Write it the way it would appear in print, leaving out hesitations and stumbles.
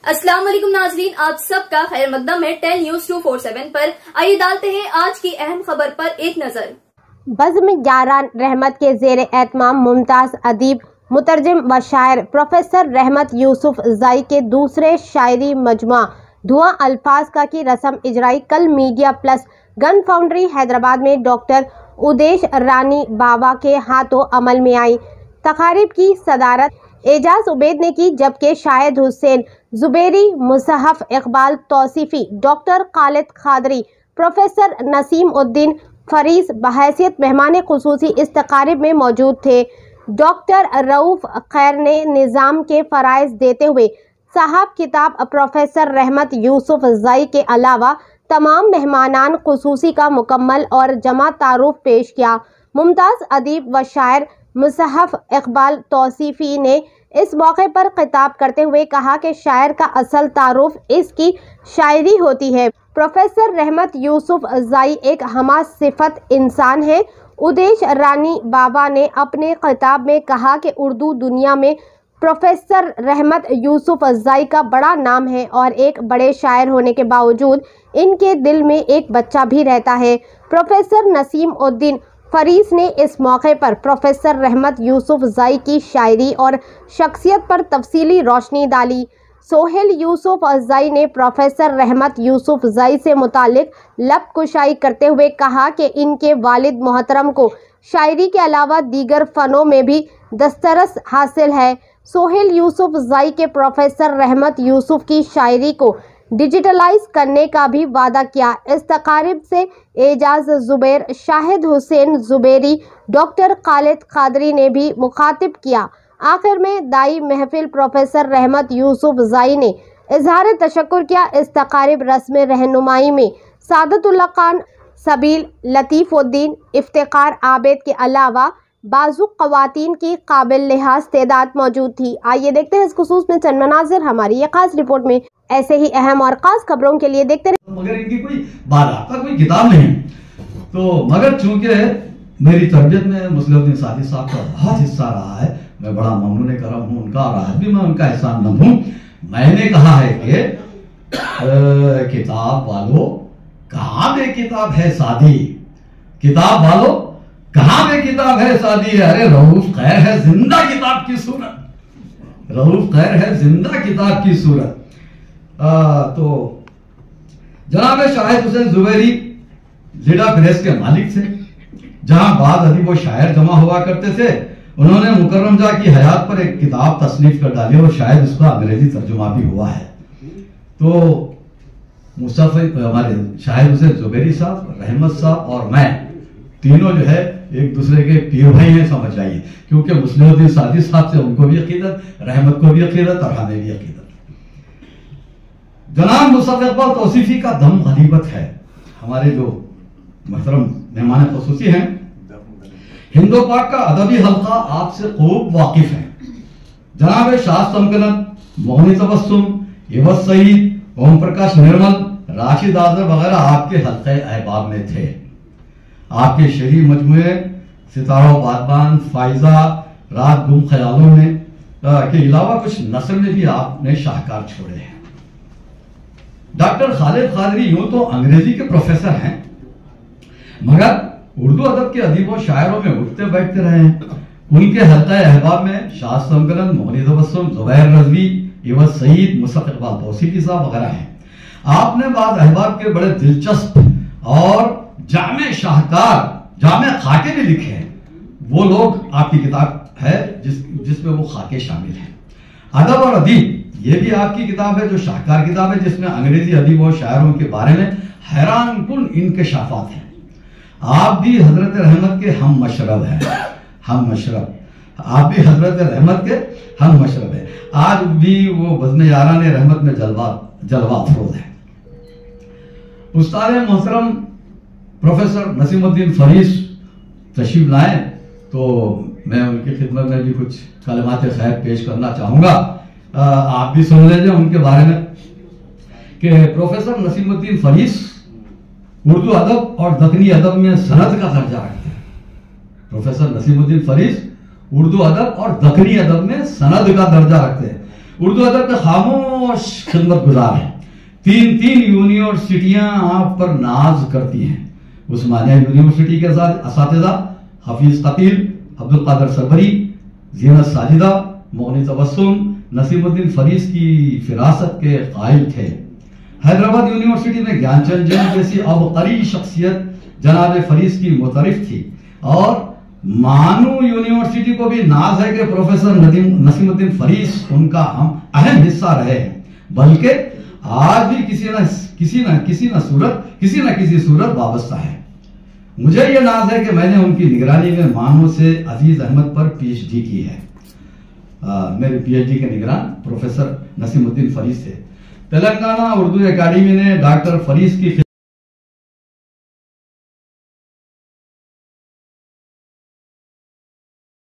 अस्सलाम वालेकुम नाजरीन, आप सबका खैर मकदम है 10 न्यूज 247 पर। आइए डालते हैं आज की अहम खबर पर एक नजर। बज़्म 11 रहमत के ज़ेर एहतमाम मुमताज़ अदीब, मुतरजिम व शायर प्रोफेसर रहमत यूसुफ ज़ाई के दूसरे शायरी मजमा धुआं अल्फाज का की रस्म इजराई कल media plus gun foundry Hyderabad में डॉक्टर उदेश रानी बाबा के हाथों अमल में आई। तकारीब की सदारत एजाज उबैद ने की, जबकि शाहिद हुसैन जुबैरी, मुसहफ इकबाल तौसीफी, डॉक्टर खालिद खादरी, प्रोफेसर नसीम उद्दीन फरीस बहैसियत मेहमान खुसूसी इस तकारीब में मौजूद थे। डॉक्टर रऊफ खैर ने निज़ाम के फ़राइज़ देते हुए साहब किताब प्रोफेसर रहमत यूसुफ ज़ाई के अलावा तमाम मेहमानान खुसूसी का मुकम्मल और जमा तारुफ पेश किया। मुमताज़ अदीब व शायर मुसहफ इकबाल तौसीफी ने इस मौके पर खिताब करते हुए कहा कि शायर का असल तारुफ इसकी शायरी होती है। प्रोफेसर रहमत यूसुफ ज़ाई एक हमा सिफत इंसान है। उदेश रानी बाबा ने अपने खिताब में कहा कि उर्दू दुनिया में प्रोफेसर रहमत यूसुफ ज़ाई का बड़ा नाम है और एक बड़े शायर होने के बावजूद इनके दिल में एक बच्चा भी रहता है। प्रोफेसर नसीम उद्दीन फरीस ने इस मौके पर प्रोफेसर रहमत यूसुफ ज़ाई की शायरी और शख्सियत पर तफसीली रोशनी डाली। सोहेल यूसुफ ज़ाई ने प्रोफेसर रहमत यूसुफ ज़ाई से मुतालिक लब कुशाई करते हुए कहा कि इनके वालिद मोहतरम को शायरी के अलावा दीगर फ़नों में भी दस्तरस हासिल है। सोहेल यूसुफ ज़ाई के प्रोफेसर रहमत यूसुफ की शायरी को डिजिटलाइज करने का भी वादा किया। इस तकारीब से एजाज जुबैर, शाहिद हुसैन जुबैरी, डॉक्टर खालिद खादरी ने भी मुखातिब किया। आखिर में दाई महफिल प्रोफेसर रहमत यूसुफ ज़ाई ने इजहार तशक्कुर किया। इस तकारीब रस्म रहनुमाई में सादतुल्लाह खान, सबील, लतीफ़ुद्दीन, इफ्तिकार आबिद के अलावा बाजू क़वातीन की काबिल लिहाज तादाद मौजूद थी। आइए देखते हैं इस खुसूस में चंद मनाज़िर हमारी ये खास रिपोर्ट में। ऐसे ही अहम और खास खबरों के लिए देखते रहे। मगर इनकी कोई बाकायदा कोई किताब नहीं, तो मगर चूंकि मेरी तरबियत में मुस्लिम सादी साहब का बहुत हिस्सा रहा है, मैं बड़ा ममनून करम हूँ उनका, और आज भी मैं उनका एहसान मंद हूँ। मैंने कहा है कि किताब वालों कहाँ बे किताब है सादी, किताब वालों कहाँ बे किताब है सादी। अरे रऊफ खैर है जिंदा किताब की सूरत, रऊफ खैर है जिंदा किताब की सूरत। तो जनाब शाहिद हुसैन जुबैरी लिडा प्रेस के मालिक थे, जहां बाद अदीब व शायर जमा हुआ करते थे। उन्होंने मुकर्रम जा की हयात पर एक किताब तसनीफ कर डाली और शायद उसका अंग्रेजी तर्जुमा भी हुआ है। तो मुस्तफा हमारे शाहिद हुसैन जुबैरी साहब, रहमत साहब और मैं तीनों जो है एक दूसरे के पीर भाई हैं, समझ जाइए, क्योंकि मुस्लिम सादी साहब से उनको भी अकीदत, रहमत को भी अकीदत और हमें भी अकीदत। जनाब मुसहफ इकबाल तौसीफी का दम गनीमत है। हमारे जो मोहतरम मेहमान खुसूसी हैं, हिंदो पाक का अदबी हल्का आपसे खूब वाकिफ है। जनाब शाह तमकनत, मोहनी तबस्सुम, इवज सईद, ओम प्रकाश निर्मल, राशिद आजर वगैरह आपके हल्के अहबाब में थे। आपके शरी मजमुए सितारों बादबान, फाइजा, रात गुम ख्यालों में के अलावा कुछ नस्ल में भी आपने शाहकार छोड़े हैं। डॉक्टर खालिद खादरी यूं तो अंग्रेजी के प्रोफेसर हैं, मगर उर्दू अदब के अदीब और शायरों में उठते बैठते रहे हैं। उनके हल्का अहबाब में शाह संकलन, मोहनी तबस्सुम, जुबैर रज़वी, इवज सईद, मुसहफ इकबाल तौसीफी साहब वगैरह हैं। आपने बाद अहबाब के बड़े दिलचस्प और जामे शाहकार, जामे खाके भी लिखे हैं। वो लोग आपकी किताब है जिसमें वो खाके शामिल हैं। अदब और अदीब ये भी आपकी किताब है जो शाहकार किताब है, जिसमें अंग्रेजी अदीब और शायरों के बारे में हैरान कुन इंकशाफात हैं। आप भी हजरत रहमत के हम मशरब हैं, हम मशरब, आप भी हजरत रहमत के हम मशरब हैं। आज भी वो बज़्म यारान रहमत में जलवा अफरोज है। उस्ताद मोहतरम प्रोफेसर नसीमुद्दीन फरीस तशरीफ लाए, तो मैं उनकी खिदमत में भी कुछ कलमात खैर पेश करना चाहूंगा। आप भी सुन लीजिए उनके बारे में कि प्रोफेसर नसीमुद्दीन फरीस उर्दू अदब और दक्कनी अदब में सनद का दर्जा रखते हैं। प्रोफेसर नसीमुद्दीन फरीस उर्दू अदब और दक्कनी अदब में सनद का दर्जा रखते हैं। उर्दू अदब के खामोश खिदमत गुजार हैं। तीन यूनिवर्सिटियां आप पर नाज करती हैं। उस्मानिया यूनिवर्सिटी के असातिज़ा हफीज कतील, अब्दुल कादिर सरबरी, ज़ीनत साजिदा, मोगनी तबस्सुम, नसीमुद्दीन फरीस की फिरासत के कायल थे। हैदराबाद यूनिवर्सिटी में ज्ञानचंद जैन जैसी अबकरी शख्सियत जनाब फरीस की मुतरिफ थी। और मानू यूनिवर्सिटी को भी नाज है कि प्रोफेसर नसीमुद्दीन फरीस उनका अहम हिस्सा रहे हैं, बल्कि आज भी किसी न किसी सूरत वाबस्ता है। मुझे यह नाज है कि मैंने उनकी निगरानी में मानू से अजीज अहमद पर पीएचडी की है। मेरे पीएचडी के निगरान प्रोफेसर नसीमुद्दीन फरीस थे। तेलंगाना उर्दू एकेडमी ने डॉक्टर फरीस की